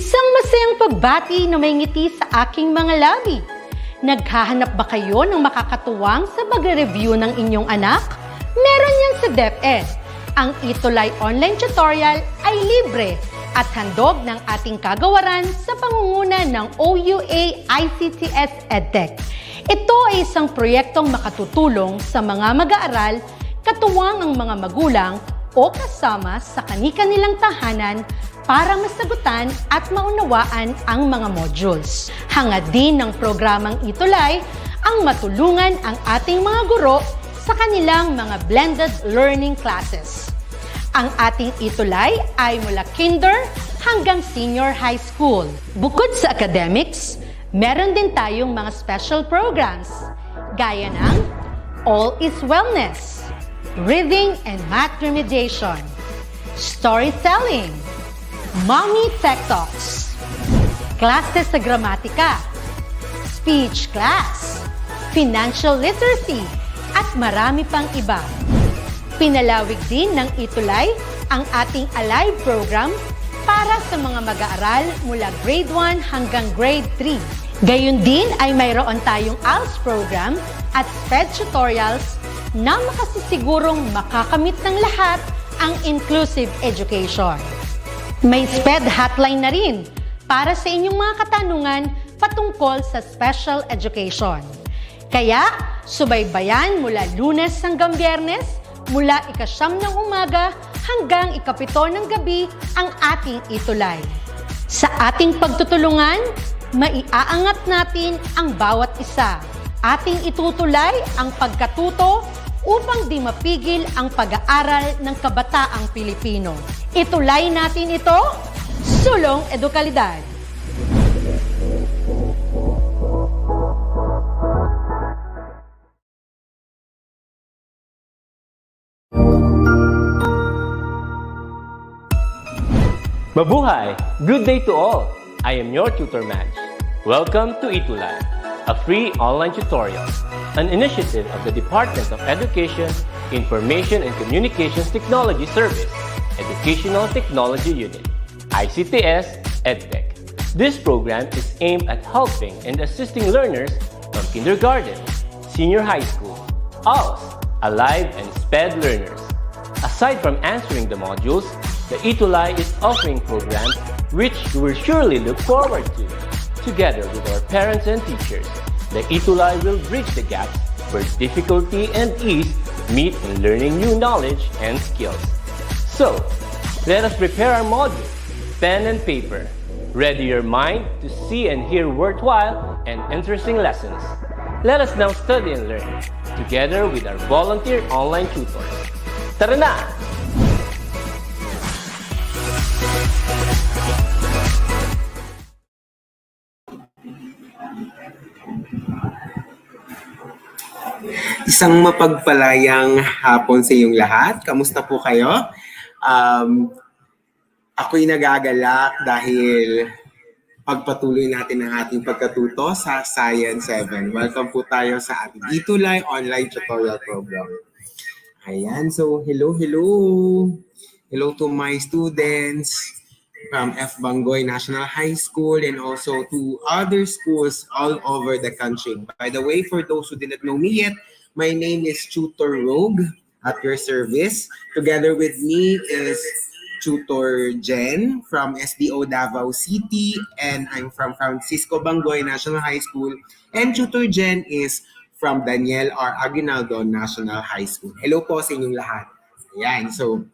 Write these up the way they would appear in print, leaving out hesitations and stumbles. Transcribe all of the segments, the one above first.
Isang masayang pagbati na may ngiti sa aking mga labi. Naghahanap ba kayo ng makakatuwang sa pag-review ng inyong anak? Meron yan sa DepEd. Ang ETUlay online tutorial ay libre at handog ng ating kagawaran sa pangunguna ng OUA ICTS EdTech. Ito ay isang proyektong makatutulong sa mga mag-aaral, katuwang ang mga magulang o kasama sa kani-kanilang tahanan para masagutan at maunawaan ang mga modules. Hangad din ng programang ETUlay ang matulungan ang ating mga guro sa kanilang mga blended learning classes. Ang ating ETUlay ay mula kinder hanggang senior high school. Bukod sa academics, meron din tayong mga special programs gaya ng All is Wellness, Reading and Math Remediation, Storytelling, Mommy Tech Talks, Classes sa Gramatika, Speech Class, Financial Literacy, at marami pang iba. Pinalawig din ng ETUlay ang ating Alive program para sa mga mag-aaral mula grade 1 hanggang grade 3. Gayun din ay mayroon tayong ALS program at SPED tutorials na makasisigurong makakamit ng lahat ang inclusive education. May SPED hotline na rin para sa inyong mga katanungan patungkol sa special education. Kaya, subaybayan mula Lunes hanggang Biyernes, mula 9:00 ng umaga hanggang 7:00 ng gabi ang ating ETUlay. Sa ating pagtutulungan, maiaangat natin ang bawat isa. Ating itutulay ang pagkatuto upang di mapigil ang pag-aaral ng kabataang Pilipino. Itulay natin ito, sulong edukalidad. Mabuhay! Good day to all! I am your tutor Madge. Welcome to ETUlay, a free online tutorial, an initiative of the Department of Education, Information and Communications Technology Service, Educational Technology Unit, ICTS EdTech. This program is aimed at helping and assisting learners from kindergarten, senior high school, ALS, Alive, and SPED learners. Aside from answering the modules, the ETUlay is offering programs which you will surely look forward to. Together with our parents and teachers, the ETUlay will bridge the gaps where difficulty and ease meet in learning new knowledge and skills. So, let us prepare our module, pen and paper. Ready your mind to see and hear worthwhile and interesting lessons. Let us now study and learn, together with our volunteer online tutors. Tara na! Isang mapagpalayang hapon sa inyong lahat. Kamusta po kayo? Ako'y nagagalak dahil pagpatuloy natin ang ating pagkatuto sa Science 7. Welcome po tayo sa ating ETUlay online tutorial program. Ayan, so hello. Hello to my students from F. Bangoy National High School and also to other schools all over the country. By the way, for those who did not know me yet, my name is Tutor Rogue at your service. Together with me is Tutor Jen from SDO Davao City, and I'm from Francisco Bangoy National High School. And Tutor Jen is from Daniel R. Aguinaldo National High School. Hello po sa inyong lahat. Ayan, so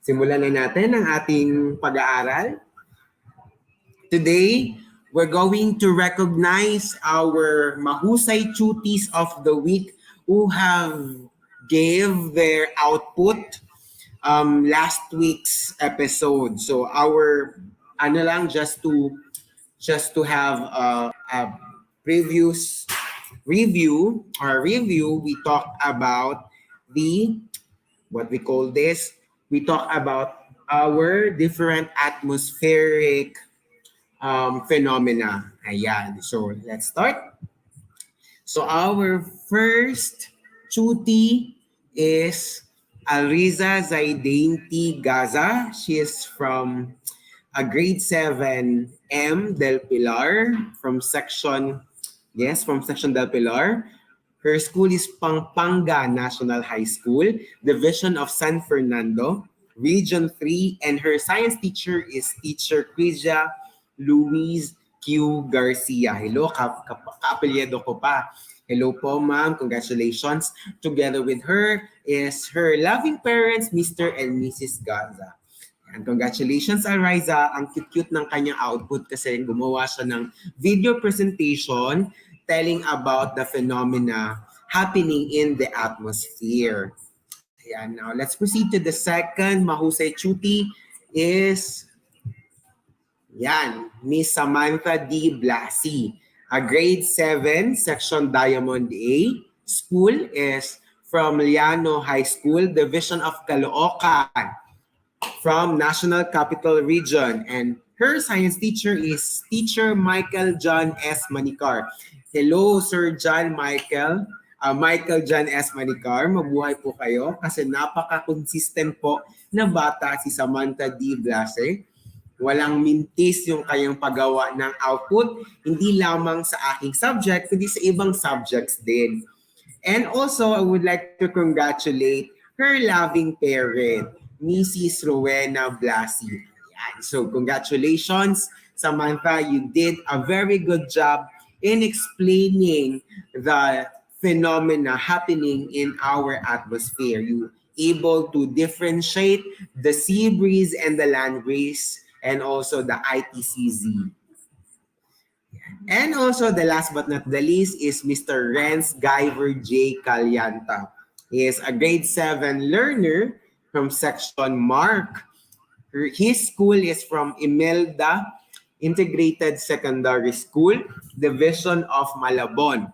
simulan na natin ang ating pag-aaral. Today, we're going to recognize our mahusay tuties of the week who have gave their output last week's episode. So our just to have a previous review, we talked about we talk about our different atmospheric phenomena. Ayan. So let's start. So our first tuti is Alriza Zaidainti Gaza. She is from a grade 7 M Del Pilar from section, yes, from section Del Pilar. Her school is Pampanga National High School, Division of San Fernando, Region 3, and her science teacher is Teacher Quizia Luis Q. Garcia. Hello, kaapelyedo ko pa. Hello po, ma'am. Congratulations. Together with her is her loving parents, Mr. and Mrs. Gaza. And congratulations, Ariza. Ang cute-cute ng kanyang output kasi gumawa siya ng video presentation telling about the phenomena happening in the atmosphere. Ayan, now let's proceed to the second mahusay chuti is Miss Samantha D. Blasi. A grade 7, section Diamond A. School is from Liano High School, Division of Caloocan, from National Capital Region. And her science teacher is Teacher Michael John S. Manicar. Hello, Sir John Michael. Michael John S. Manicar, mabuhay po kayo kasi napaka-consistent po na bata si Samantha D. Blase. Walang mintis yung kayang paggawa ng output, hindi lamang sa aking subject, kundi sa ibang subjects din. And also, I would like to congratulate her loving parent, Mrs. Rowena Blasi. So congratulations, Samantha. You did a very good job in explaining the phenomena happening in our atmosphere. You able to differentiate the sea breeze and the land breeze, and also the ITCZ. And also the last but not the least is Mr. Rens Guyver J. Calyanta. He is a grade 7 learner from section Mark. His school is from Imelda Integrated Secondary School, Division of Malabon,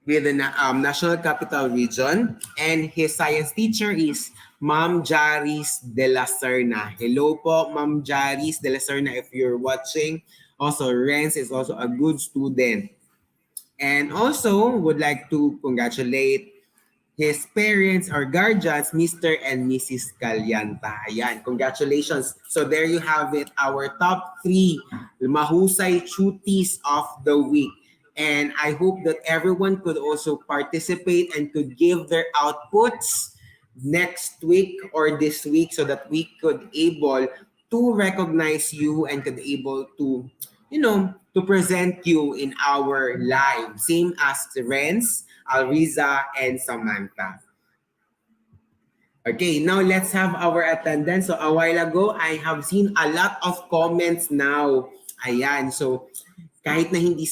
with the National Capital Region. And his science teacher is Ma'am Jaris de la Serna. Hello po, Ma'am Jaris de la Serna, if you're watching. Also, Rens is also a good student. And also, would like to congratulate his parents or guardians, Mr. and Mrs. Calyanta. Ayan, congratulations. So there you have it, our top 3 mahusay chutis of the week. And I hope that everyone could also participate and could give their outputs next week or this week so that we could able to recognize you and could able to, to present you in our live. Same as Rens, Alriza, and Samantha. Okay, now let's have our attendance. So a while ago, I have seen a lot of comments now. Ayan, so kahit hindi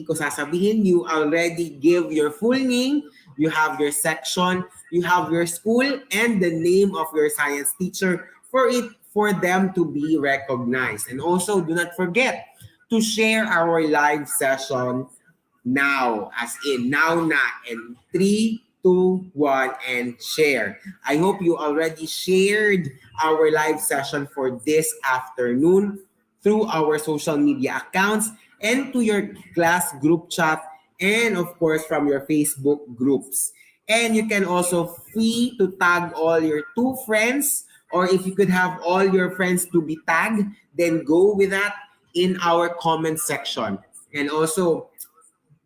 ko sasabihin, you already give your full name, you have your section, you have your school, and the name of your science teacher for them to be recognized. And also, do not forget to share our live session now, as in now na, and 3, 2, 1, and share. I hope you already shared our live session for this afternoon through our social media accounts and to your class group chat, and of course from your Facebook groups. And you can also free to tag all your 2 friends, or if you could have all your friends to be tagged, then go with that in our comment section. And also,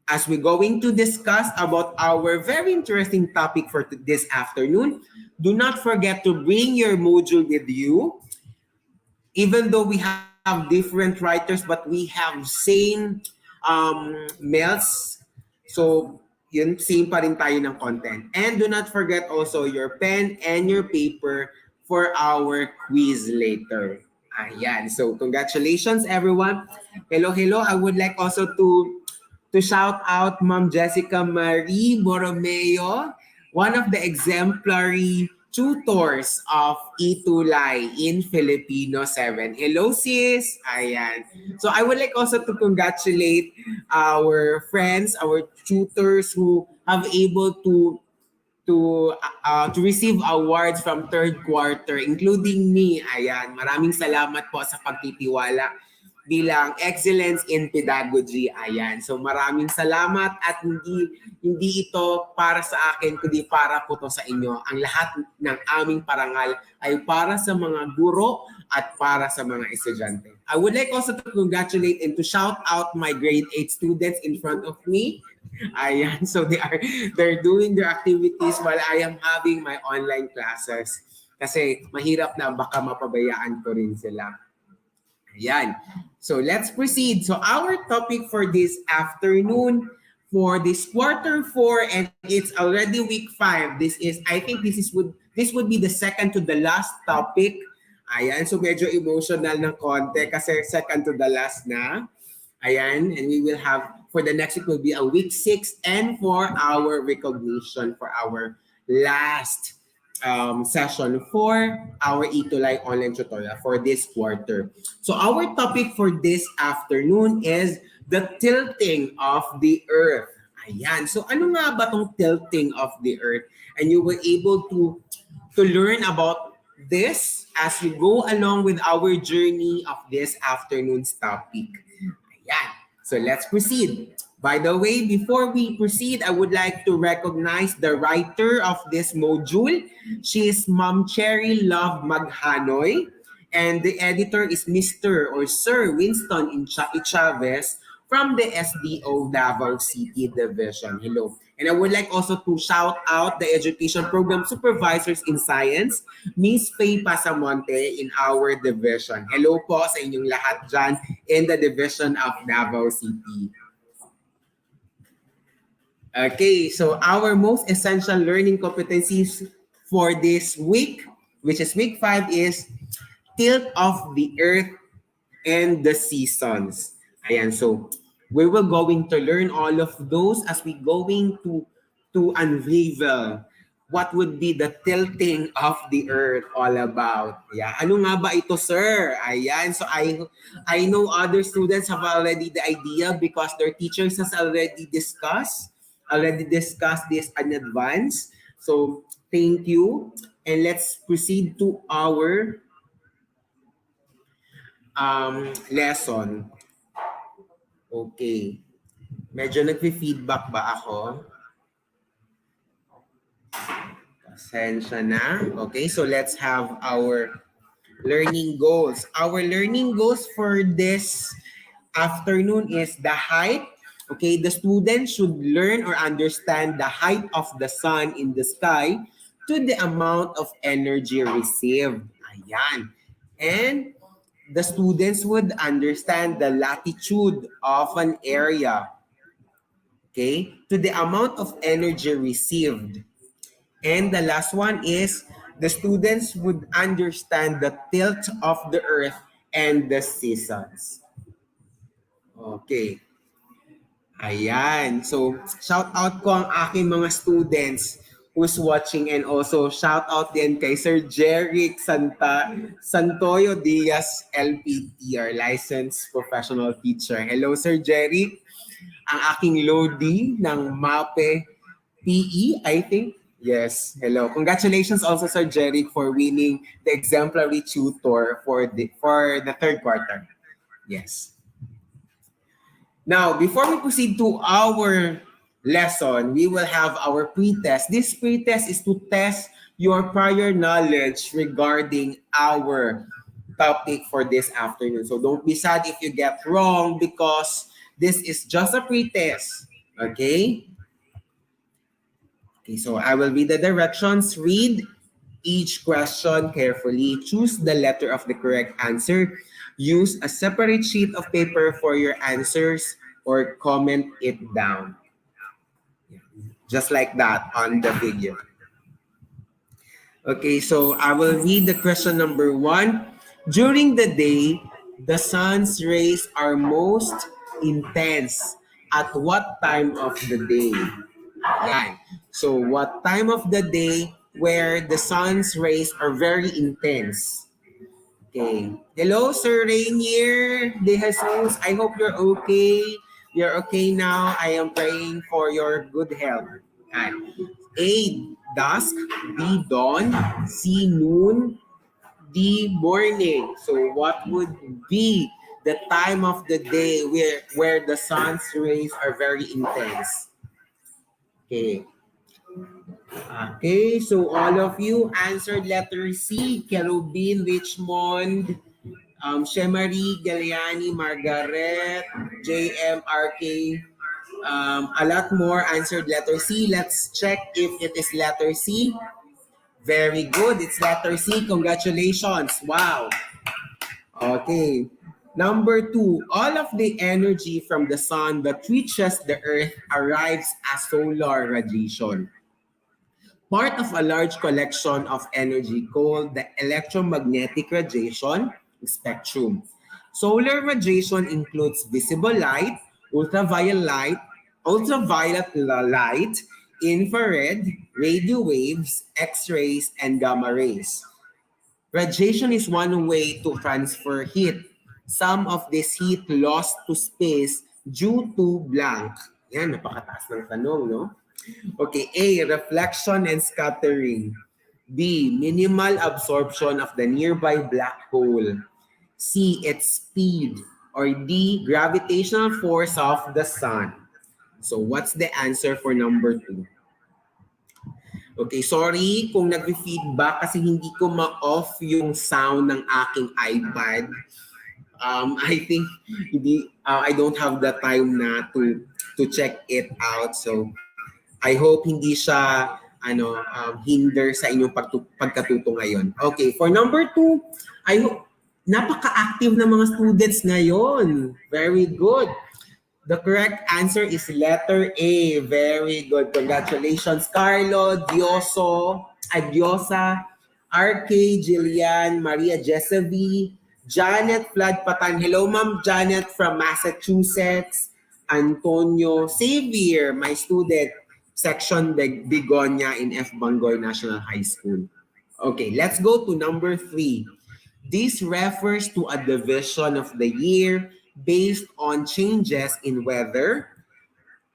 as we're going to discuss about our very interesting topic for this afternoon, do not forget to bring your module with you. Even though we have different writers, but we have same mails. So, yun, same pa rin tayo ng content. And do not forget also your pen and your paper for our quiz later. Ayan. So, congratulations, everyone. Hello. I would like also to shout out Ma'am Jessica Marie Borromeo, one of the exemplary tutors of ETUlay in Filipino 7. Hello, sis! Ayan. So I would like also to congratulate our friends, our tutors who have able to receive awards from third quarter, including me. Ayan. Maraming salamat po sa pagtitiwala. bilang Excellence in Pedagogy. Ayan. So maraming salamat at hindi ito para sa akin kundi para po to sa inyo. Ang lahat ng aming parangal ay para sa mga guro at para sa mga estudyante. I would like also to congratulate and to shout out my grade 8 students in front of me. Ayan, so they're doing their activities while I am having my online classes. Kasi mahirap na baka mapabayaan ko rin sila. Ayan. So let's proceed. So our topic for this afternoon, for this quarter 4, and it's already week 5. I think this would be the second to the last topic. Ayan, so medyo emotional ng konti kasi second to the last na. Ayan, and we will have, for the next week will be a week 6 and for our recognition for our last session for our ETUlay online tutorial for this quarter. So our topic for this afternoon is the tilting of the earth. Ayan, so ano nga ba tong tilting of the earth? And you were able to learn about this as we go along with our journey of this afternoon's topic. Ayan. So let's proceed. By the way, before we proceed, I would like to recognize the writer of this module. She is Ma'am Cherry Love Maghanoy. And the editor is Mr. or Sir Winston Chavez from the SDO Davao City Division. Hello. And I would like also to shout out the education program supervisors in science, Miss Faye Pasamonte in our division. Hello po sa inyong lahat dyan in the division of Davao City. Okay, so our most essential learning competencies for this week, which is week 5, is tilt of the earth and the seasons. Ayan, so we will going to learn all of those as we going to unravel what would be the tilting of the earth all about. Yeah, ano nga ba ito, sir? Ayan, so I know other students have already the idea because their teachers has already discussed this in advance. So thank you, and let's proceed to our lesson. Okay. Medyo nagfi-feedback ba ako? Pasensya na. Okay, so let's have our learning goals. Our learning goals for this afternoon is the height. Okay, the student should learn or understand the height of the sun in the sky to the amount of energy received. Ayan. And the students would understand the latitude of an area, okay, to the amount of energy received. And the last one is the students would understand the tilt of the earth and the seasons. Okay. Ayan. So, shout out ko ang aking mga students who's watching, and also shout out din kay Sir Jeric Santoyo Diaz, LPT, our licensed professional teacher. Hello, Sir Jeric. Ang aking Lodi ng MAPE PE, I think. Yes, hello. Congratulations also, Sir Jeric, for winning the exemplary tutor for the third quarter. Yes. Now, before we proceed to our lesson, we will have our pretest. This pretest is to test your prior knowledge regarding our topic for this afternoon. So don't be sad if you get wrong because this is just a pretest. Okay? Okay, so I will read the directions. Read each question carefully. Choose the letter of the correct answer. Use a separate sheet of paper for your answers or comment it down. Just like that on the video. Okay, so I will read the question number 1. During the day, the sun's rays are most intense. At what time of the day? Yan. So what time of the day where the sun's rays are very intense? Okay. Hello, Sir Rainier De Jesus. I hope you're okay. You're okay now. I am praying for your good health. Okay. A, dusk. B, dawn. C, noon. D, morning. So what would be the time of the day where the sun's rays are very intense. Okay. Okay, so all of you answered letter C, Kerubin, Richmond, Shemari, Galiani, Margaret, JMRK, a lot more answered letter C. Let's check if it is letter C. Very good, it's letter C. Congratulations. Wow. Okay. Number 2, all of the energy from the sun that reaches the earth arrives as solar radiation, part of a large collection of energy called the electromagnetic radiation spectrum. Solar radiation includes visible light, ultraviolet light, infrared, radio waves, X-rays, and gamma rays. Radiation is one way to transfer heat. Some of this heat lost to space due to blank. Yan, napakataas ng tanong, no? Okay, A, reflection and scattering. B, minimal absorption of the nearby black hole. C, its speed. Or D, gravitational force of the sun. So what's the answer for number 2? Okay, sorry kung nag-feedback kasi hindi ko ma-off yung sound ng aking iPad. I think I don't have the time na to check it out. So I hope hindi siya hinder sa inyong pagkatuto ngayon. Okay, for number 2, I hope napaka-active na mga students ngayon. Very good. The correct answer is letter A. Very good. Congratulations, Carlo, Diosa, RK, Jillian, Maria Jesevi, Janet Flood Patan. Hello, Ma'am Janet from Massachusetts. Antonio Xavier, my student, section Bigonia in F. Bangoy National High School. Okay, let's go to number 3. This refers to a division of the year based on changes in weather,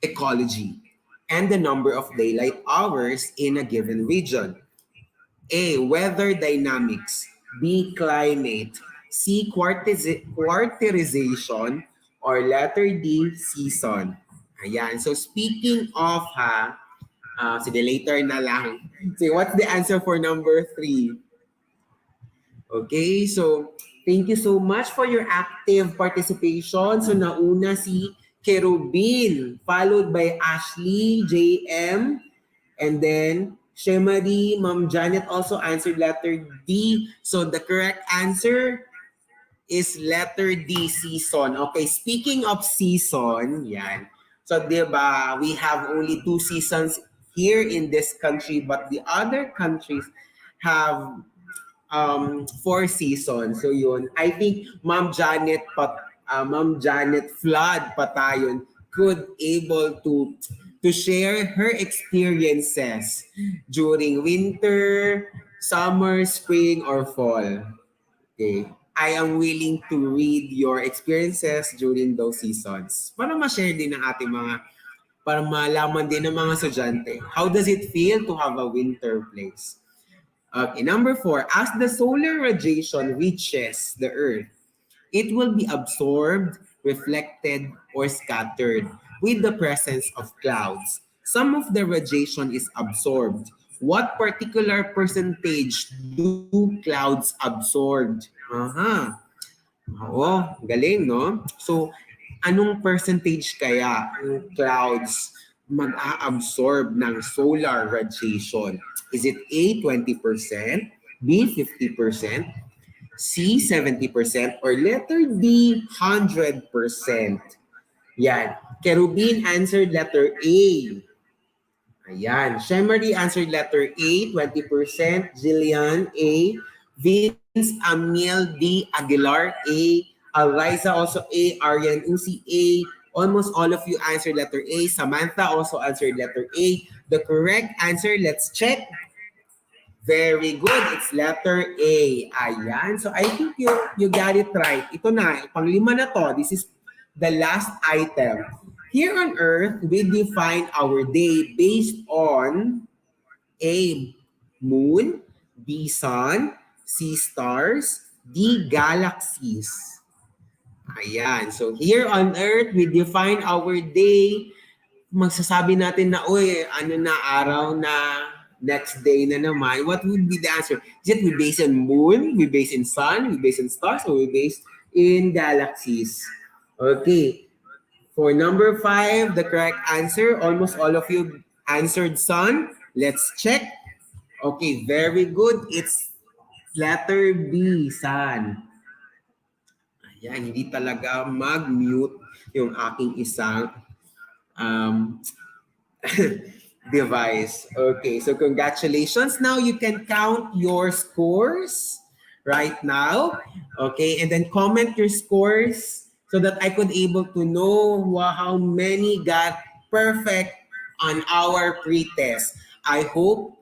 ecology, and the number of daylight hours in a given region. A, weather dynamics. B, climate. C, quarterization. Or letter D, season. Ayan. So speaking of sige, later na lang. So what's the answer for number 3? Okay, so thank you so much for your active participation. So nauna si Kerubin, followed by Ashley, JM, and then Shemari, Ma'am Janet also answered letter D. So the correct answer is letter D, season. Okay, speaking of season, yan. So diba, we have only 2 seasons here in this country, but the other countries have 4 seasons. So yun, I think Ma'am Janet Flood Patayon could able to share her experiences during winter, summer, spring, or fall. Okay. I am willing to read your experiences during those seasons para ma-share din ng ating para malaman din ng mga estudyante. How does it feel to have a winter place? Okay, number 4, as the solar radiation reaches the Earth, it will be absorbed, reflected, or scattered with the presence of clouds. Some of the radiation is absorbed. What particular percentage do clouds absorb? Oo, galing, no? So, anong percentage kaya yung clouds mag-a-absorb ng solar radiation? Is it A, 20%, B, 50%, C, 70%, or letter D, 100%? Yan. Kerubin answered letter A. Ayan. Shemari answered letter A, 20%. Jillian, A. Vince Amiel D. Aguilar, A. Alriza also A. Arian Uzi, A. Almost all of you answered letter A. Samantha also answered letter A. The correct answer, let's check. Very good. It's letter A. Ayan. So I think you got it right. Ito na. Pang-5 na to. This is the last item. Here on Earth, we define our day based on A, moon, B, sun, C, stars, D, galaxies. Ayan. So here on earth, we define our day. Magsasabi natin na, uy, ano na, araw na, next day na naman. What would be the answer? Is it we base on moon, we base in sun, we base in stars, or we base in galaxies? Okay. For number 5, the correct answer, almost all of you answered sun. Let's check. Okay, very good. It's letter B, sun. Ayan, hindi talaga mag-mute yung aking isang um, device. Okay, so congratulations. Now you can count your scores right now. Okay, and then comment your scores so that I could able to know how many got perfect on our pre-test. I hope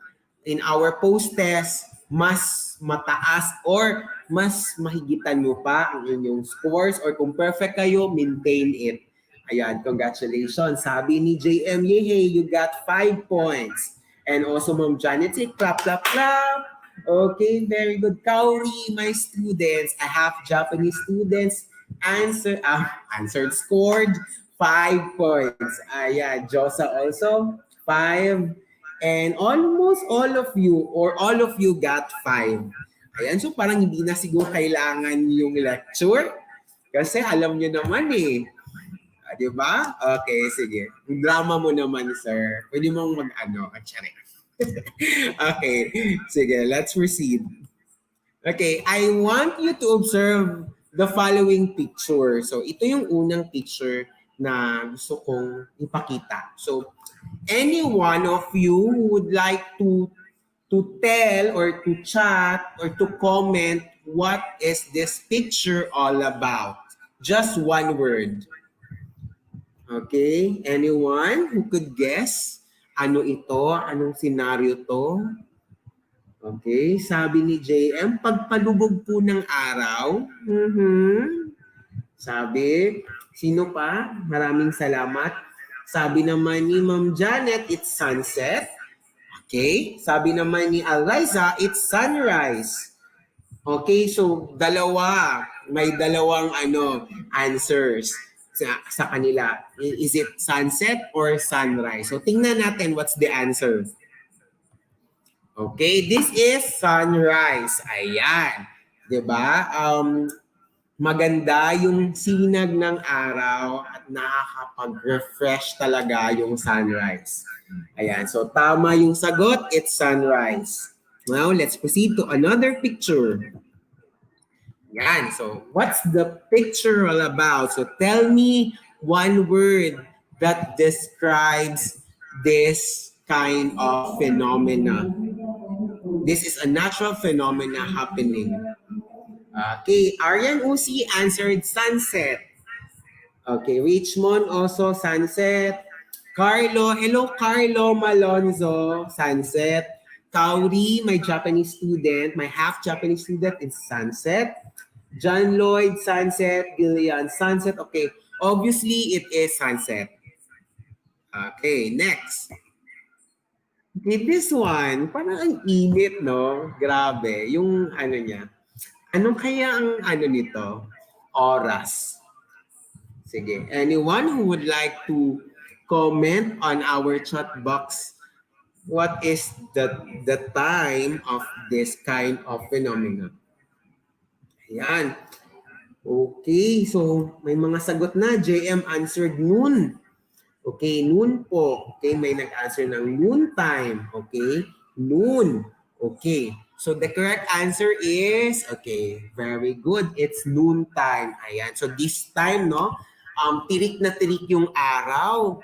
in our post-test, mas mataas or mas mahigitan nyo pa ang inyong scores, or kung perfect kayo, maintain it. Ayan, congratulations. Sabi ni JM Yehe, you got 5 points. And also, Ma'am Janet, say, clap, clap, clap. Okay, very good. Kauri, my students, I have Japanese students answered, scored 5 points. Ayan, Josa also, 5. And almost all of you, or all of you got 5. Ayan, so parang hindi na siguro kailangan yung lecture. Kasi alam nyo naman eh. Di ba? Okay, sige. Drama mo naman, sir. Pwede mong mag-ano. Okay, sige. Let's proceed. Okay, I want you to observe the following picture. So, ito yung unang picture na gusto kong ipakita. So, any one of you who would like to tell or to chat or to comment what is this picture all about? Just one word. Okay, anyone who could guess ano ito, anong scenario to? Okay, sabi ni JM, pagpalubog po ng araw. Sabi, sino pa? Maraming salamat. Sabi naman ni Ma'am Janet, it's sunset. Okay, sabi naman ni Eliza, it's sunrise. Okay, so may dalawang answers sa kanila. Is it sunset or sunrise? So tingnan natin what's the answer. Okay, this is sunrise. Ayan. 'Di ba? Maganda yung sinag ng araw at nakakapag-refresh talaga yung sunrise. Ayan, so tama yung sagot, it's sunrise. Now, let's proceed to another picture. Yan. So, what's the picture all about? So, tell me one word that describes this kind of phenomena. This is a natural phenomena happening. Okay, Aryan Usi answered sunset. Okay, Richmond also sunset. Carlo, hello Carlo Malonzo, sunset. Kauri, my Japanese student, my half Japanese student is sunset. John Lloyd, sunset. Gillian, sunset. Okay, obviously it is sunset. Okay, next. Okay, this one, parang ang init, no? Grabe, yung ano niya. Anong kaya ang nito? Oras. Sige, anyone who would like to comment on our chat box, what is the time of this kind of phenomenon? Ayan. Okay, so may mga sagot na. JM answered noon. Okay, noon po. Okay, may nag-answer ng noon time. Okay, noon. Okay, so the correct answer is, okay, very good. It's noon time. Ayan, so this time, no, tirik na tirik yung araw.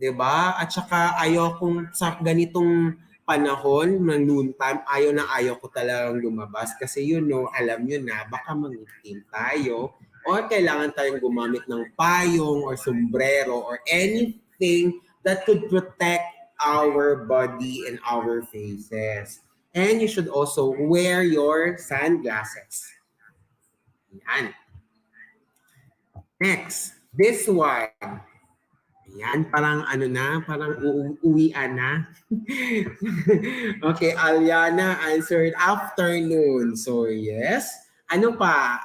'Di ba? At saka ayaw kong sa ganitong panahon ng noon time, ayaw ko talagang lumabas kasi alam nyo na, baka mangitim tayo or kailangan tayong gumamit ng payong or sombrero or anything that could protect our body and our faces. And you should also wear your sunglasses. Yan. Next, this one. Yan, parang parang uuwian na. Okay, Aliana answered afternoon. So yes. Ano pa?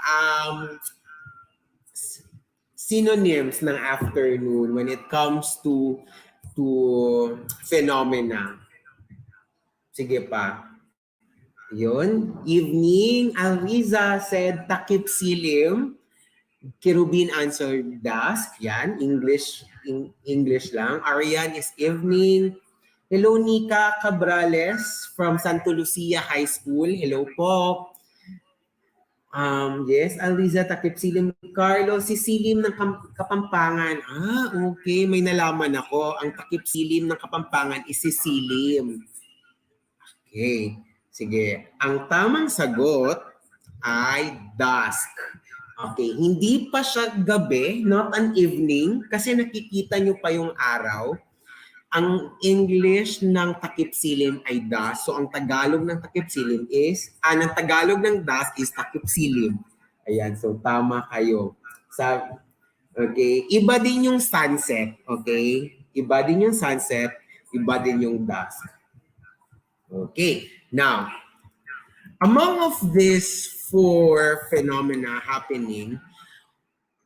synonyms ng afternoon when it comes to phenomena. Sige pa. Yun. Evening, Alriza said takip silim. Kirubin answered dusk. Yan, English lang. Arian is evening. Hello, Nika Cabrales from Santo Lucia High School. Hello po. Yes, Alriza takip silim. Carlo, si silim ng Kapampangan. Okay. May nalaman ako. Ang takip silim ng Kapampangan is si silim. Okay. Sige. Ang tamang sagot ay dusk. Okay. Hindi pa siya gabi, not an evening, kasi nakikita nyo pa yung araw. Ang English ng takip silim ay dusk. So, ang Tagalog ng takip silim is, ng Tagalog ng dusk is takip silim. Ayan. So, tama kayo. Okay. Iba din yung sunset. Okay. Iba din yung sunset. Iba din yung dusk. Okay. Now, among of these four phenomena happening,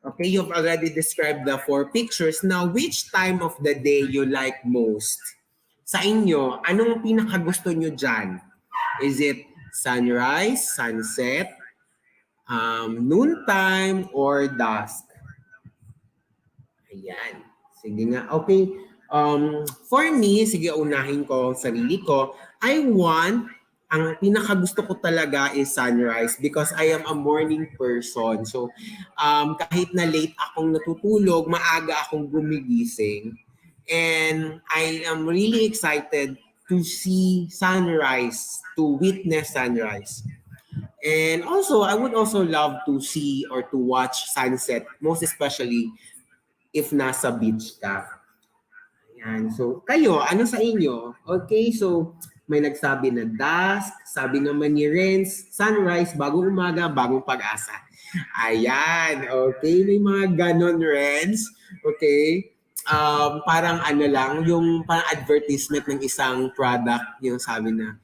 okay, you've already described the four pictures. Now, which time of the day you like most? Sa inyo, anong pinakagusto nyo dyan? Is it sunrise, sunset, noontime, or dusk? Ayan. Sige nga. Okay. For me, sige unahin ko sarili ko. Ang pinakagusto ko talaga is sunrise because I am a morning person. So, kahit na late akong natutulog, maaga akong gumigising. And I am really excited to see sunrise, to witness sunrise. And also, I would also love to see or to watch sunset, most especially if nasa beach ka. Yan. So, kayo, ano sa inyo? Okay, so may nagsabi na dusk, sabi naman ni Rens, sunrise, bagong umaga, bagong pag-asa. Ayan, okay, may mga ganon, Rens. Okay, parang ano lang, yung parang advertisement ng isang product, yung sabi na,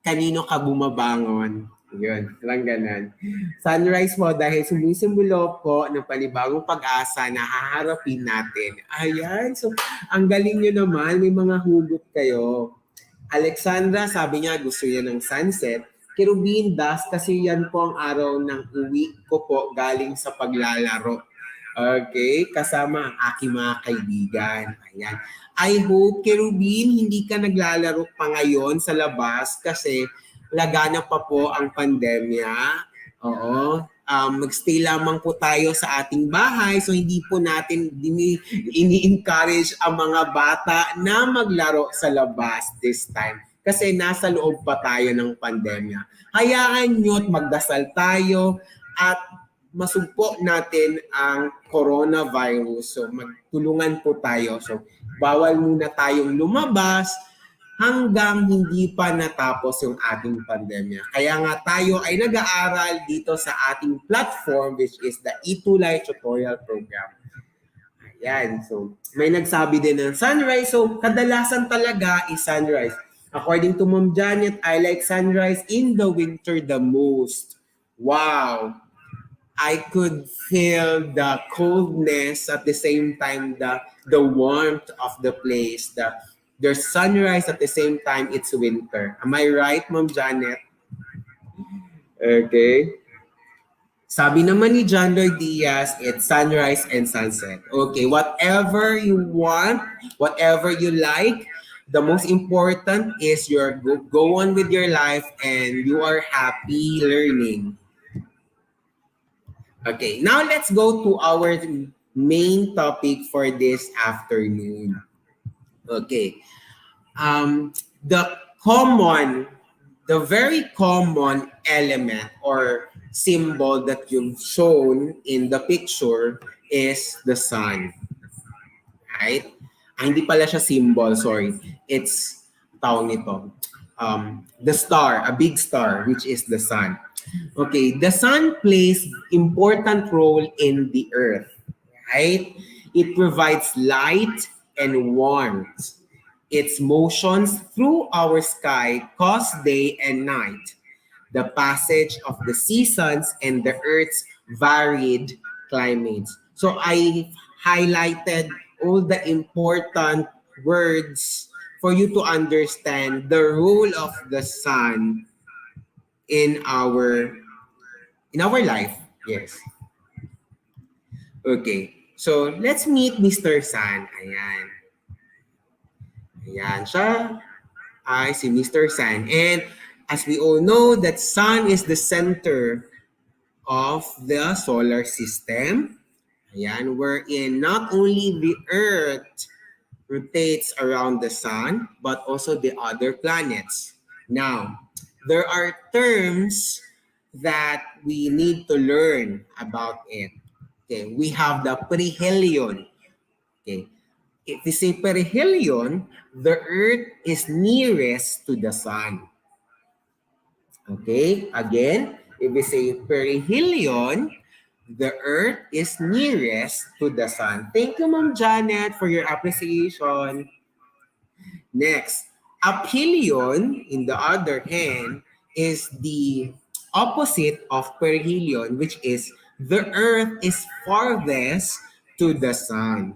kanino ka bumabangon? Yun, lang ganon. Sunrise mo dahil sumisimbolo po ng panibagong pag-asa na haharapin natin. Ayan, so ang galing nyo naman, may mga hugot kayo. Alexandra, sabi niya gusto niya ng sunset. Kirubin, dusk kasi yan po ang araw ng uwi ko po galing sa paglalaro. Okay, kasama ang aking mga kaibigan. Ayan. I hope, Kirubin, hindi ka naglalaro pa ngayon sa labas kasi laganap pa po ang pandemya. Oo. Magstay lamang po tayo sa ating bahay so hindi po natin ini-encourage ang mga bata na maglaro sa labas this time kasi nasa loob pa tayo ng pandemya. Hayaan nyo at magdasal tayo at masugpo natin ang coronavirus. So magtulungan po tayo. So bawal muna tayong lumabas hanggang hindi pa natapos yung ating pandemya. Kaya nga tayo ay nag-aaral dito sa ating platform which is the ETUlay tutorial program. Ayan, so may nagsabi din ng sunrise. So kadalasan talaga is sunrise. According to Ma'am Janet, I like sunrise in the winter the most. Wow! I could feel the coldness at the same time, the warmth of the place, there's sunrise at the same time it's winter. Am I right, Ma'am Janet? Okay. Sabi naman ni John Lloyd Diaz, it's sunrise and sunset. Okay, whatever you want, whatever you like, the most important is your go on with your life and you are happy learning. Okay, now let's go to our main topic for this afternoon. Okay. The very common element or symbol that you've shown in the picture is the sun. Right? Hindi pala siya symbol, sorry. It's tawag nito. The star, a big star, which is the sun. Okay, the sun plays important role in the earth. Right? It provides light and warmth. Its motions through our sky cause day and night, the passage of the seasons and the Earth's varied climates. So I highlighted all the important words for you to understand the role of the sun in our life. Yes. Okay. So let's meet Mr. Sun. Ayan. Ayan siya. Ay, si Mr. Sun. And as we all know, that sun is the center of the solar system. Ayan, wherein not only the Earth rotates around the sun, but also the other planets. Now, there are terms that we need to learn about it. Okay, we have the perihelion. Okay, if we say perihelion, the Earth is nearest to the sun. Okay, again, if we say perihelion, the Earth is nearest to the sun. Thank you, Ma'am Janet, for your appreciation. Next, aphelion, in the other hand, is the opposite of perihelion, which is the Earth is farthest to the sun.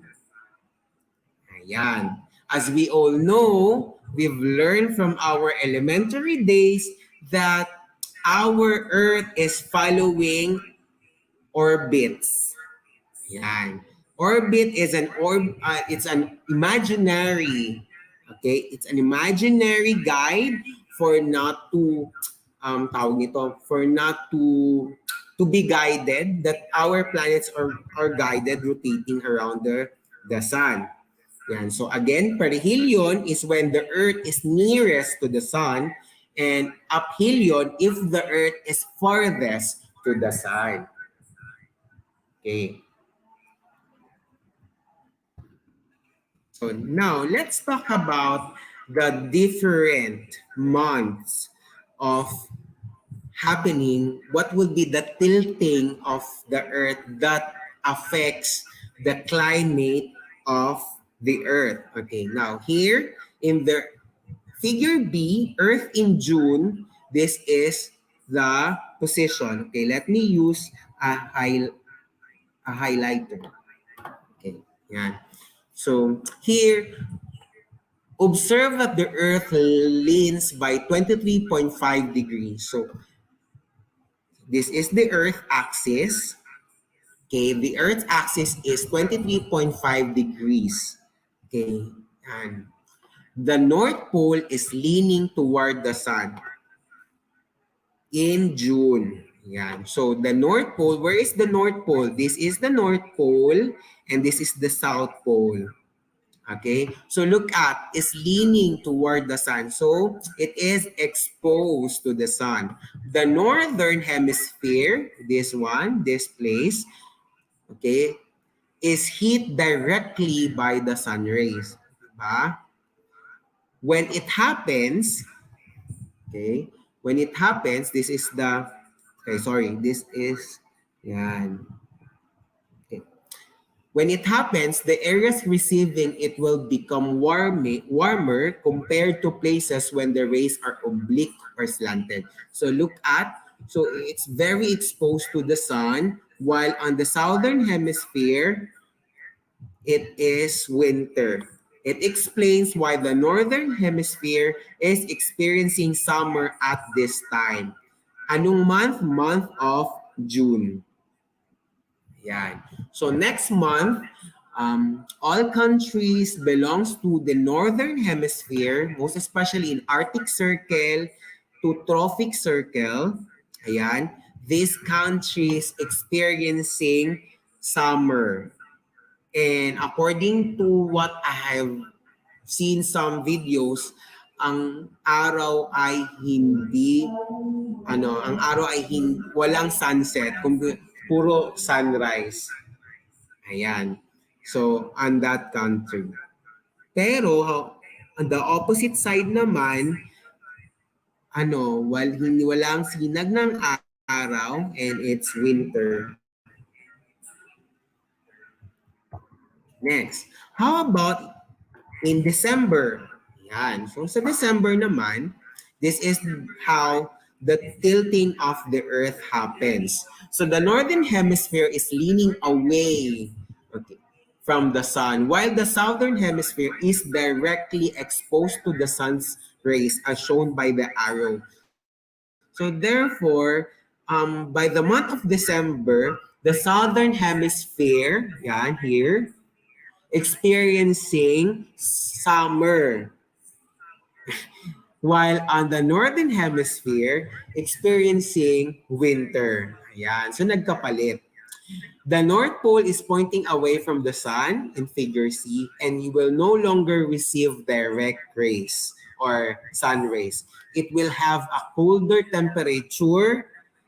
Ayan. As we all know, we've learned from our elementary days that our Earth is following orbits. Yan. Orbit is it's an imaginary, okay? It's an imaginary guide for not to tawag nito, for not to be guided, that our planets are guided rotating around the sun. Yan. So again, perihelion is when the Earth is nearest to the sun, and aphelion if the Earth is farthest to the sun. Okay. So now let's talk about the different months of happening. What will be the tilting of the Earth that affects the climate of the Earth? Okay, now here in the figure B, Earth in June, this is the position. Okay, let me use a highlighter. Okay, yan. So here, observe that the Earth leans by 23.5 degrees. So this is the Earth axis. Okay, the Earth axis is 23.5 degrees. Okay, and the North Pole is leaning toward the sun in June. Yan. So the North Pole, where is the North Pole? This is the North Pole and this is the South Pole. Okay, so look at, it's leaning toward the sun. So it is exposed to the sun. The northern hemisphere, this one, this place, okay, is hit directly by the sun rays. Diba? When it happens, okay, when it happens, this is the, okay, sorry, this is, yan. When it happens, the areas receiving it will become warmer compared to places when the rays are oblique or slanted. So look at, so it's very exposed to the sun, while on the southern hemisphere, it is winter. It explains why the northern hemisphere is experiencing summer at this time. Anong month? Month of June. Yan. So next month, all countries belongs to the northern hemisphere, most especially in Arctic Circle to Trophic Circle. Ayan. These countries experiencing summer. And according to what I have seen some videos, ang araw ay hindi walang sunset, puro sunrise. Ayan. So, on that country. Pero, on the opposite side naman, walang sinag ng araw and it's winter. Next, how about in December? Yan. So sa December naman, this is how the tilting of the Earth happens. So the northern hemisphere is leaning away, okay, from the sun, while the southern hemisphere is directly exposed to the sun's rays, as shown by the arrow. So therefore, by the month of December, the southern hemisphere, yan, here, experiencing summer, while on the northern hemisphere, experiencing winter. Ayan, so nagkapalit. The North Pole is pointing away from the sun in figure C, and you will no longer receive direct rays or sun rays. It will have a colder temperature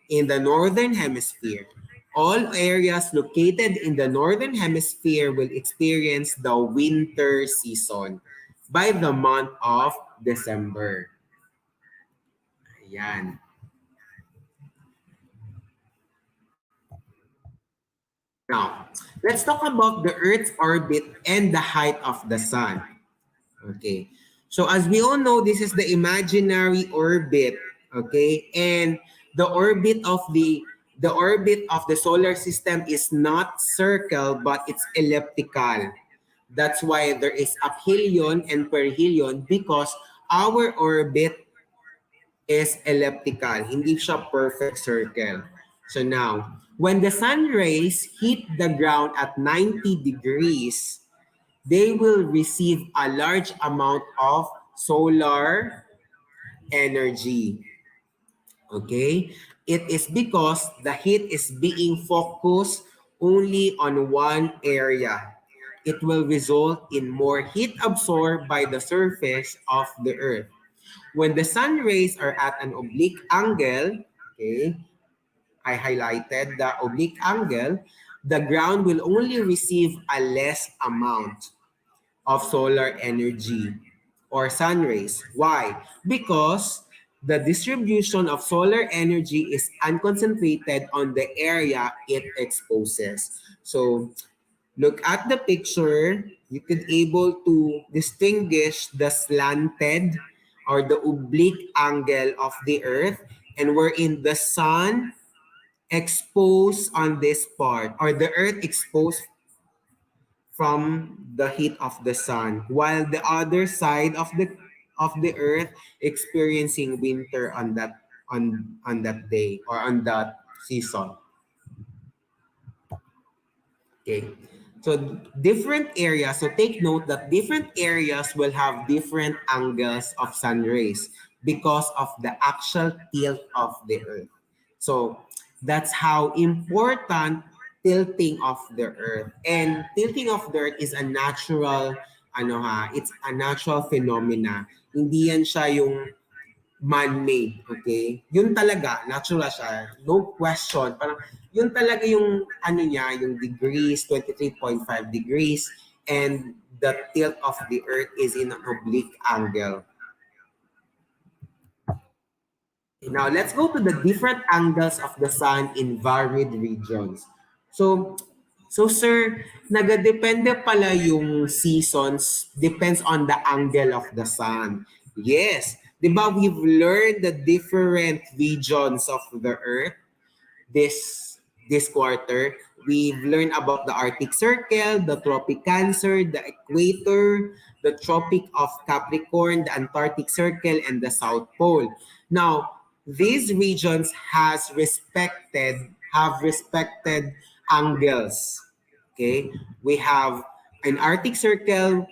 in the northern hemisphere. All areas located in the northern hemisphere will experience the winter season by the month of December. Ayan. Now, let's talk about the Earth's orbit and the height of the sun. Okay. So as we all know, this is the imaginary orbit, okay? And the orbit of the solar system is not circle, but it's elliptical. That's why there is aphelion and perihelion, because our orbit is elliptical. Hindi siya perfect circle. So now, when the sun rays hit the ground at 90 degrees, they will receive a large amount of solar energy. Okay? It is because the heat is being focused only on one area. It will result in more heat absorbed by the surface of the earth. When the sun rays are at an oblique angle, okay, I highlighted the oblique angle, the ground will only receive a less amount of solar energy or sun rays. Why? Because the distribution of solar energy is unconcentrated on the area it exposes. So look at the picture, you could able to distinguish the slanted or the oblique angle of the earth, and wherein the sun exposed on this part, or the earth exposed from the heat of the sun, while the other side of the earth experiencing winter on that day or on that season. Okay. So different areas, so take note that different areas will have different angles of sun rays because of the actual tilt of the earth. So that's how important tilting of the earth. And tilting of the earth is a natural, it's a natural phenomena. Hindi yan siya yung man-made, okay? Yun talaga, natural siya, no question. Parang, yun talaga yung, niya, yung degrees, 23.5 degrees, and the tilt of the earth is in an oblique angle. Now, let's go to the different angles of the sun in varied regions. So sir, nagadepende pala yung seasons, depends on the angle of the sun. Yes, di ba we've learned the different regions of the earth this quarter. We've learned about the Arctic Circle, the Tropic Cancer, the Equator, the Tropic of Capricorn, the Antarctic Circle, and the South Pole. Now, these regions have respected angles. Okay, we have an Arctic Circle,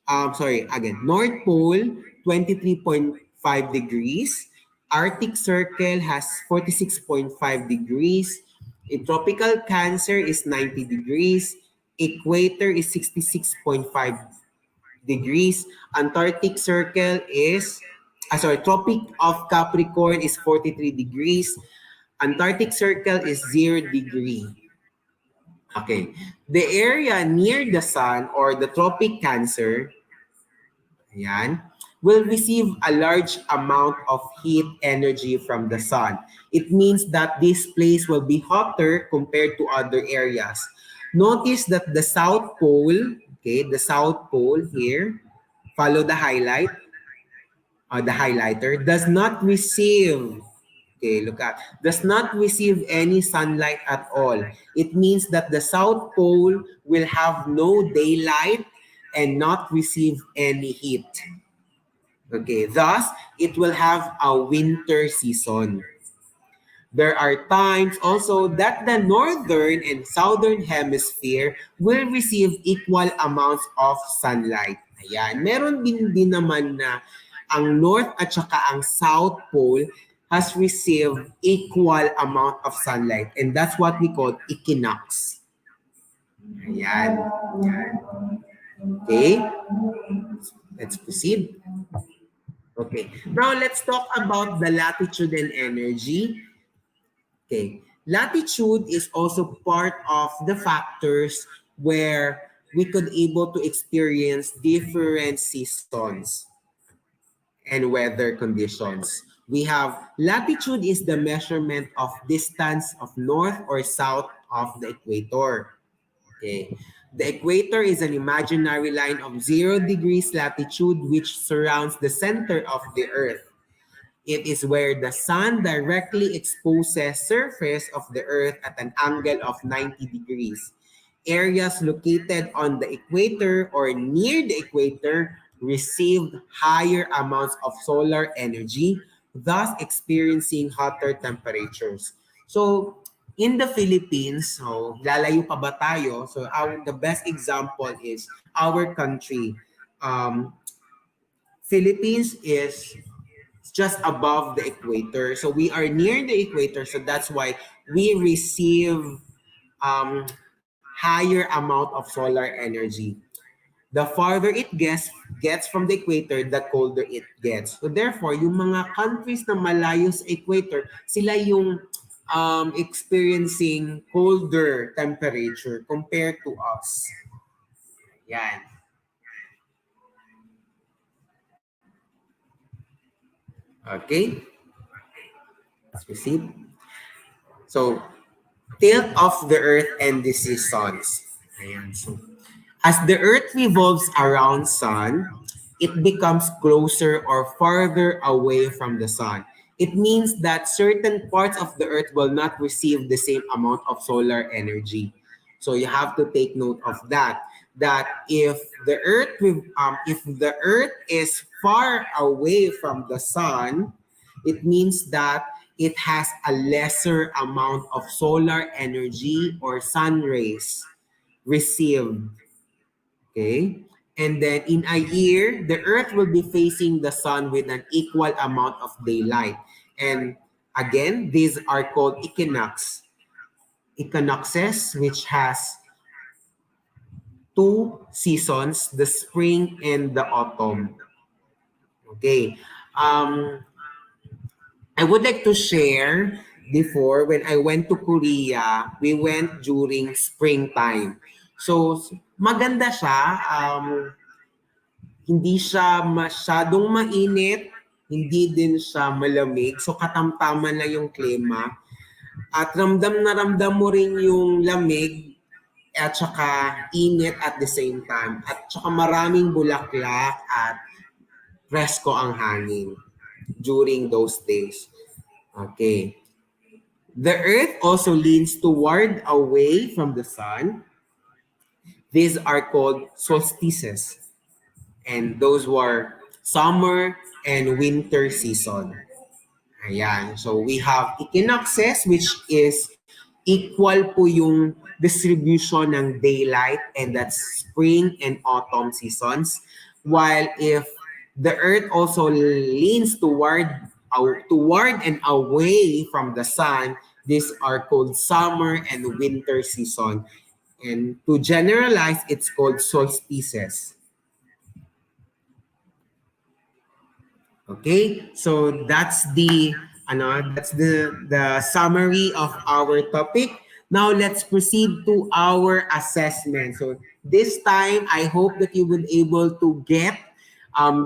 North Pole, 23.5 degrees. Arctic Circle has 46.5 degrees. A tropical Cancer is 90 degrees. Equator is 66.5 degrees. Antarctic Circle is, Tropic of Capricorn is 43 degrees. Antarctic Circle is 0 degree. Okay. The area near the sun or the tropic Cancer, ayan, will receive a large amount of heat energy from the sun. It means that this place will be hotter compared to other areas. Notice that the South Pole, okay, the South Pole here, follow the highlighter, does not receive Okay, look at. Does not receive any sunlight at all. It means that the South Pole will have no daylight and not receive any heat. Okay, thus, it will have a winter season. There are times also that the northern and southern hemisphere will receive equal amounts of sunlight. Ayan. Meron din naman na ang north at saka ang south pole has received equal amount of sunlight. And that's what we call equinox. Ayan. Ayan. Okay. Let's proceed. Okay. Now, let's talk about the latitude and energy. Okay. Latitude is also part of the factors where we could able to experience different seasons and weather conditions. We have latitude is the measurement of distance of north or south of the equator. Okay. The equator is an imaginary line of 0 degrees latitude which surrounds the center of the earth. It is where the sun directly exposes surface of the earth at an angle of 90 degrees. Areas located on the equator or near the equator received higher amounts of solar energy, thus experiencing hotter temperatures. So, in the Philippines, so lalayo pa ba tayo? So, the best example is our country. Philippines is just above the equator. So we are near the equator. So that's why we receive higher amount of solar energy. The farther it gets from the equator, the colder it gets. So therefore, yung mga countries na malayo sa equator, sila yung experiencing colder temperature compared to us. Yan. Okay. Let's proceed. So, tilt of the Earth and the seasons. Ayan. So, as the Earth revolves around Sun, it becomes closer or farther away from the Sun. It means that certain parts of the Earth will not receive the same amount of solar energy. So you have to take note of that. That if the Earth is far away from the Sun, it means that it has a lesser amount of solar energy or sun rays received. Okay? And then in a year, the Earth will be facing the sun with an equal amount of daylight. And again, these are called equinoxes, which has two seasons, the spring and the autumn. Okay. I would like to share before when I went to Korea, we went during springtime. So maganda siya, hindi siya masyadong mainit, hindi din siya malamig. So katamtaman lang yung klima. At ramdam na ramdam mo rin yung lamig at saka init at the same time. At saka maraming bulaklak at presko ang hangin during those days. Okay. The Earth also leans toward away from the sun. These are called solstices. And those were summer and winter season. Ayan. So we have equinoxes, which is equal po yung distribution ng daylight, and that's spring and autumn seasons. While if the Earth also leans toward and away from the sun, these are called summer and winter season. And to generalize, it's called solstices. Okay, so that's the summary of our topic. Now let's proceed to our assessment. So this time, I hope that you will able to get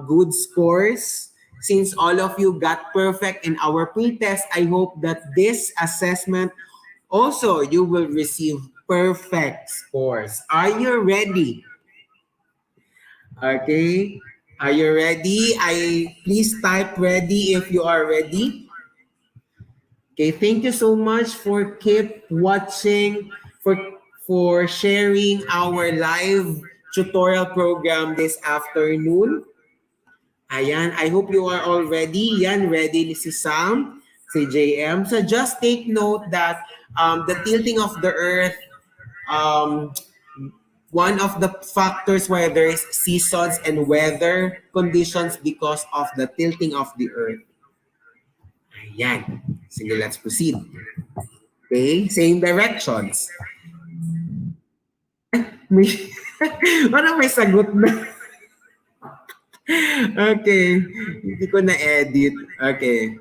good scores. Since all of you got perfect in our pretest, I hope that this assessment also you will receive perfect scores. Are you ready? Okay. Are you ready? Please type ready if you are ready. Okay, thank you so much for keep watching, for sharing our live tutorial program this afternoon. Ayan, I hope you are all ready. Yan, ready si Sam, si JM. So just take note that the tilting of the Earth, um, one of the factors where there is seasons and weather conditions because of the tilting of the Earth. Ayan. Sige, let's proceed. Okay, same directions. May, parang may sagot na. Okay, hindi ko na-edit. Okay.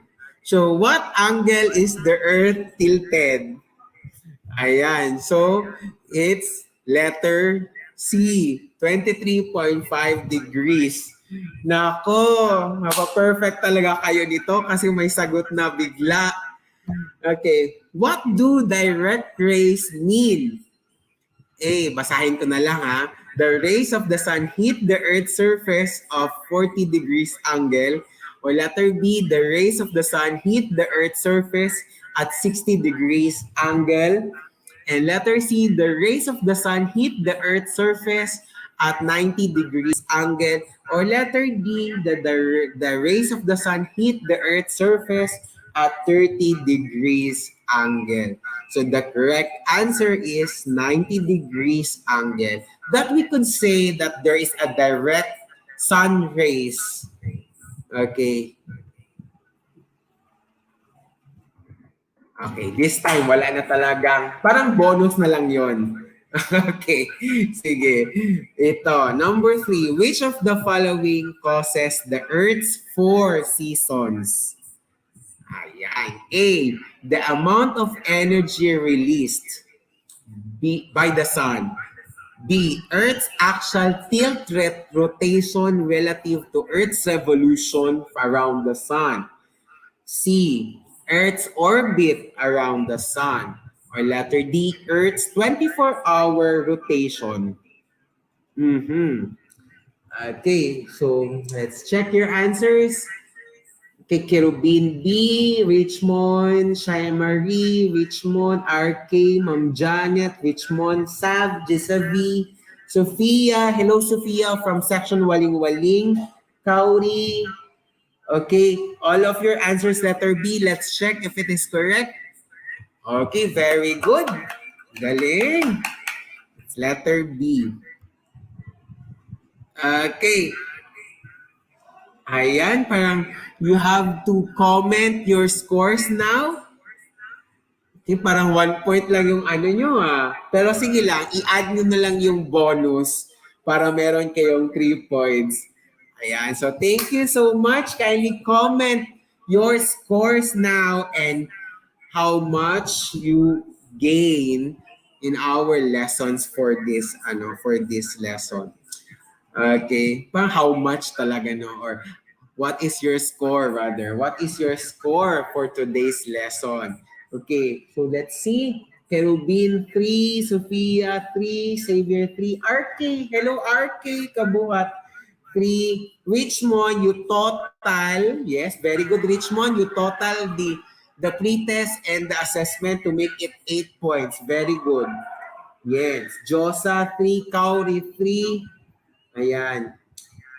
So, what angle is the Earth tilted? Ayan. So, it's letter C, 23.5 degrees. Nako, mapa-perfect talaga kayo dito kasi may sagot na bigla. Okay. What do direct rays mean? A, basahin ko na lang ha. The rays of the sun hit the Earth's surface of 40 degrees angle. Or letter B, the rays of the sun hit the Earth's surface at 60 degrees angle. And letter C, the rays of the sun hit the Earth's surface at 90 degrees angle. Or letter D, the rays of the sun hit the Earth's surface at 30 degrees angle. So the correct answer is 90 degrees angle. That we could say that there is a direct sun rays. Okay. Okay, this time wala na talagang, parang bonus na lang yon. Okay, sige. Ito, number 3. Which of the following causes the Earth's 4 seasons? Ayan. A, the amount of energy released by the sun. B, Earth's actual tilt rotation relative to Earth's revolution around the sun. C, Earth's orbit around the sun. Or letter D, Earth's 24-hour rotation. Okay, so let's check your answers. Okay, Kerubin B, Richmond, Shaya Marie, Richmond, RK, Ma'am Janet, Richmond, Sav, Jisavi, Sophia, hello Sophia from section Waling Waling, Kauri. Okay, all of your answers letter B. Let's check if it is correct. Okay, very good. Galing. It's letter B. Okay. Ayan, parang you have to comment your scores now. Okay, parang 1 point lang yung ano nyo Pero sige lang, i-add nyo na lang yung bonus para meron kayong 3 points. Ayan, so thank you so much. Kindly comment your scores now and how much you gain in our lessons for this lesson. Okay, parang how much talaga no, or what is your score rather? What is your score for today's lesson? Okay, so let's see. Kerubin 3, Sophia 3, Xavier 3, RK. Hello RK, kabuhat. 3, Richmond, you total, yes, very good Richmond, you total the pretest and the assessment to make it 8 points. Very good. Yes, Josa 3, Kauri 3. Ayan.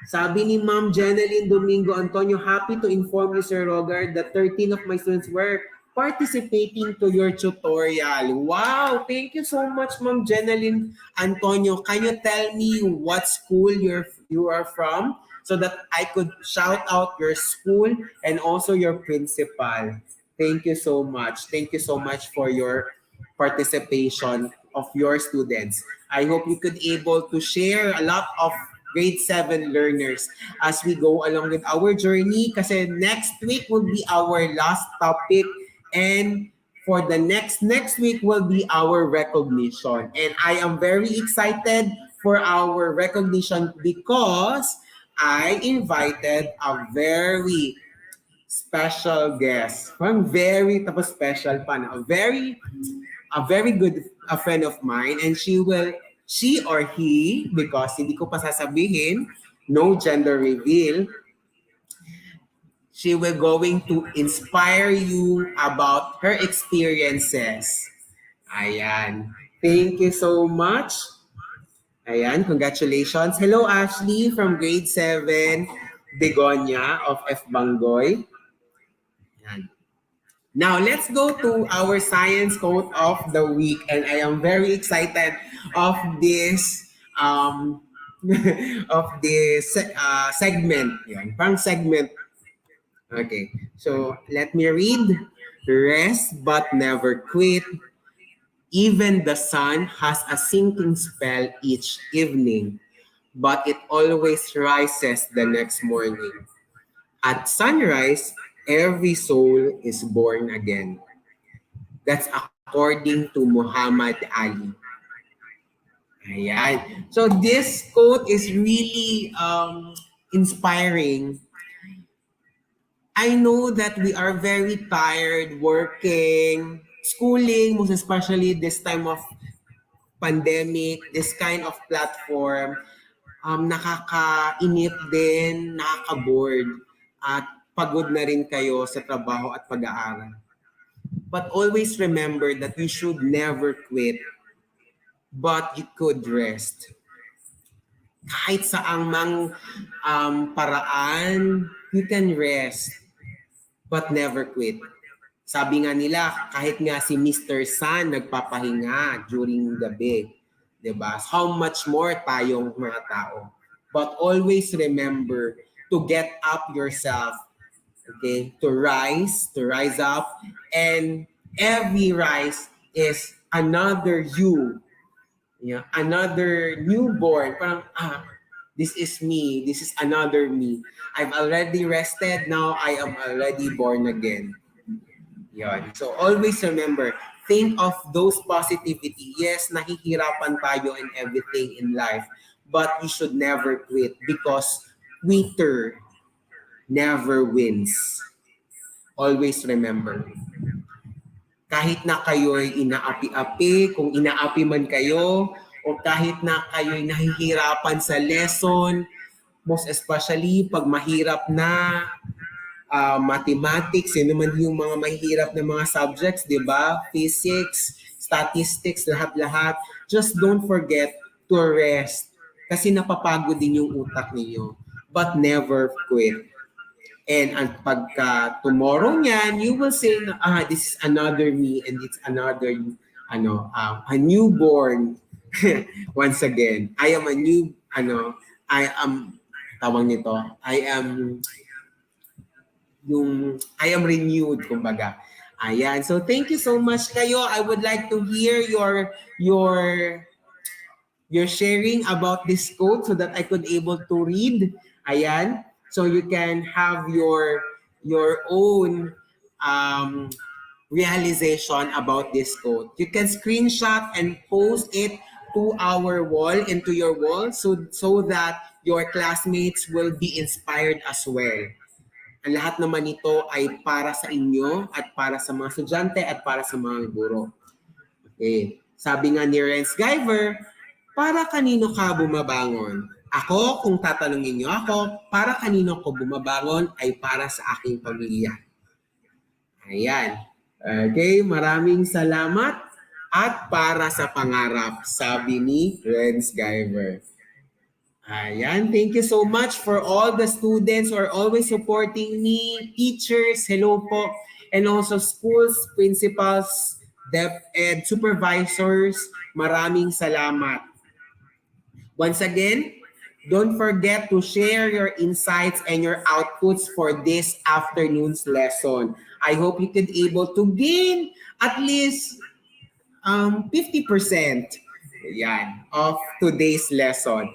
Sabi ni Ma'am Jeneline Domingo Antonio, happy to inform you, Sir Roger, that 13 of my students were participating to your tutorial. Wow! Thank you so much, Ma'am Jeneline Antonio. Can you tell me what school you are from so that I could shout out your school and also your principal? Thank you so much. Thank you so much for your participation of your students. I hope you could able to share a lot of grade 7 learners as we go along with our journey kasi next week will be our last topic and for the next week will be our recognition. And I am very excited for our recognition because I invited a very special guest. Tapos special pa na. A very good friend of mine, and she or he, because hindi ko pa sasabihin, no gender reveal, She will going to inspire you about her experiences. Ayan. Thank you so much. Ayan, congratulations. Hello, Ashley from grade 7, Begonia of F. Bangoy. Ayan. Now, let's go to our science quote of the week. And I am very excited of this of this segment. Yan, pang segment. Okay, so let me read. Rest but never quit. Even the sun has a sinking spell each evening, but it always rises the next morning. At sunrise, every soul is born again. That's according to Muhammad Ali. Ayan. So this quote is really inspiring. I know that we are very tired working, schooling, most especially this time of pandemic, this kind of platform, nakakainip din, nakaka-bored, at pagod na rin kayo sa trabaho at pag-aaral. But always remember that you should never quit, but you could rest. Kahit saang paraan, you can rest, but never quit. Sabi nga nila, kahit nga si Mr. Sun nagpapahinga during gabi, diba? How much more tayong mga tao. But always remember to get up yourself, okay? To rise up, and every rise is another you. Yeah, another newborn. Parang, this is me. This is another me. I've already rested. Now I am already born again. Yan. So always remember, think of those positivity. Yes, nahihirapan tayo in everything in life, but you should never quit because quitter never wins. Always remember. Kahit na kayo'y inaapi-api, kung inaapi man kayo, o kahit na kayo'y nahihirapan sa lesson, most especially pag mahirap na, mathematics, yun naman yung mga mahirap na mga subjects, di ba? Physics, statistics, lahat-lahat. Just don't forget to rest. Kasi napapagod din yung utak ninyo. But never quit. And at pagka tomorrow niyan, you will say, this is another me and it's another, a newborn. Once again, I am a new, I am, tawag nito, I am renewed, kumbaga. Ayan. So thank you so much kayo. I would like to hear your sharing about this quote so that I could able to read. Ayan. So you can have your own realization about this quote. You can screenshot and post it to our wall, into your wall, so that your classmates will be inspired as well. Ang lahat naman nito ay para sa inyo at para sa mga estudyante at para sa mga guro. Okay. Sabi nga ni Rens, para kanino ka bumabangon? Ako, kung tatanungin niyo ako, para kanino ko bumabangon ay para sa aking pamilya. Ayan. Okay, maraming salamat at para sa pangarap, sabi ni Rens Guyver. Ayan, thank you so much for all the students who are always supporting me, teachers, hello po, and also schools, principals, DepEd, supervisors, maraming salamat. Once again, don't forget to share your insights and your outputs for this afternoon's lesson. I hope you could able to gain at least 50% yan, of today's lesson.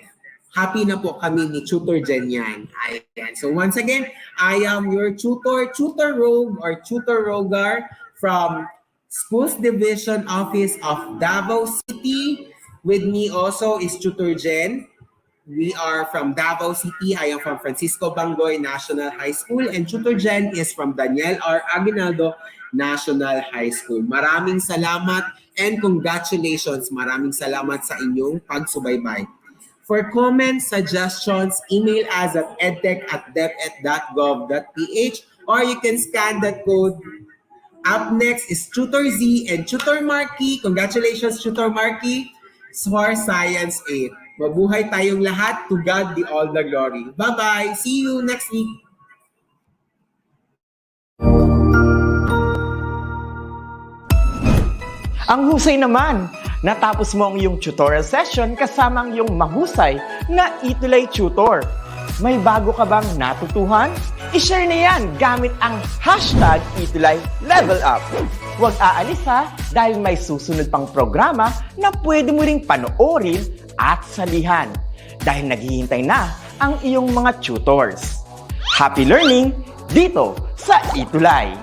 Happy na po kami ni Tutor Jen yan. Ayan. So once again, I am your tutor, Tutor Rogue or Tutor Rogar from Schools Division Office of Davao City. With me also is Tutor Jen. We are from Davao City. I am from Francisco Bangoy National High School and Tutor Jen is from Daniel R. Aguinaldo National High School. Maraming salamat and congratulations. Maraming salamat sa inyong pagsubaybay. For comments, suggestions, email us at edtech@deped.gov.ph, or you can scan that code. Up next is Tutor Z and Tutor Marky. Congratulations, Tutor Marky, for Science 8. Mabuhay tayong lahat. To God be all the glory. Bye-bye. See you next week. Ang husay naman! Natapos mo ang iyong tutorial session kasama ang iyong mahusay na ETUlay tutor. May bago ka bang natutuhan? I-share na yan gamit ang hashtag #ETUlayLevelUp. Huwag aalis ha, dahil may susunod pang programa na pwede mo ring panoorin at salihan. Dahil naghihintay na ang iyong mga tutors. Happy learning dito sa ETUlay!